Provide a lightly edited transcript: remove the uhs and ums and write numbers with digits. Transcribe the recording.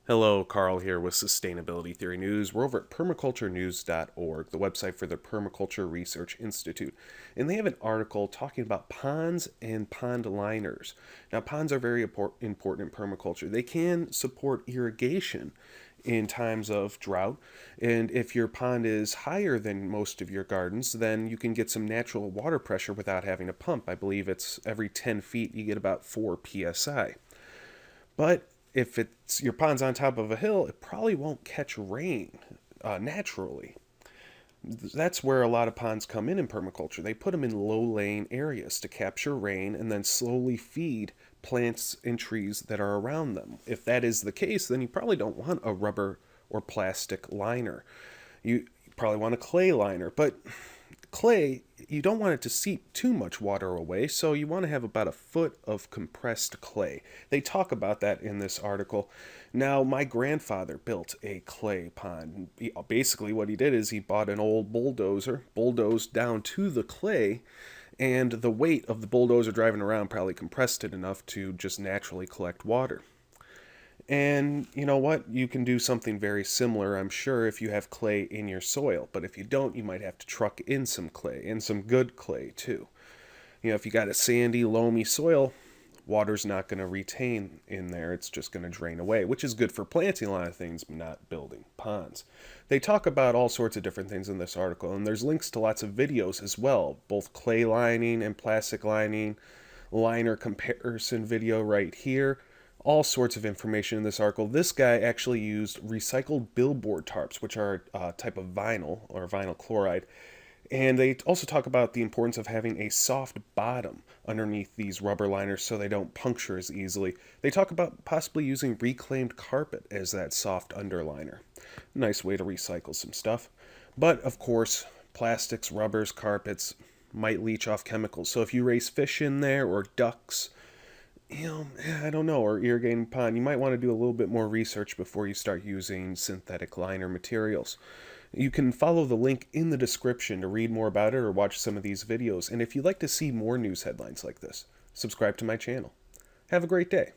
Hello, Carl here with Sustainability Theory News. We're over at permaculturenews.org, the website for the Permaculture Research Institute. And they have an article talking about ponds and pond liners. Now, ponds are very important in permaculture. They can support irrigation in times of drought. And if your pond is higher than most of your gardens, then you can get some natural water pressure without having a pump. I believe it's every 10 feet you get about 4 psi. But if it's your pond's on top of a hill, it probably won't catch rain naturally. That's where a lot of ponds come in permaculture. They put them in low-lying areas to capture rain and then slowly feed plants and trees that are around them. If that is the case, then you probably don't want a rubber or plastic liner. You probably want a clay liner, but clay, you don't want it to seep too much water away, so you want to have about a foot of compressed clay. They talk about that in this article. Now, my grandfather built a clay pond. Basically, what he did is he bought an old bulldozer, bulldozed down to the clay, and the weight of the bulldozer driving around probably compressed it enough to just naturally collect water. And you know what? You can do something very similar, I'm sure, if you have clay in your soil. But if you don't, you might have to truck in some clay, and some good clay too. You know, if you got a sandy, loamy soil, water's not going to retain in there. It's just going to drain away, which is good for planting a lot of things, but not building ponds. They talk about all sorts of different things in this article, and there's links to lots of videos as well, both clay lining and plastic lining, liner comparison video right here. All sorts of information in this article. This guy actually used recycled billboard tarps, which are a type of vinyl or vinyl chloride. And they also talk about the importance of having a soft bottom underneath these rubber liners so they don't puncture as easily. They talk about possibly using reclaimed carpet as that soft underliner. Nice way to recycle some stuff. But of course, plastics, rubbers, carpets might leach off chemicals. So if you raise fish in there or ducks, I don't know, or irrigating pond, you might want to do a little bit more research before you start using synthetic liner materials. You can follow the link in the description to read more about it or watch some of these videos. And if you'd like to see more news headlines like this, subscribe to my channel. Have a great day.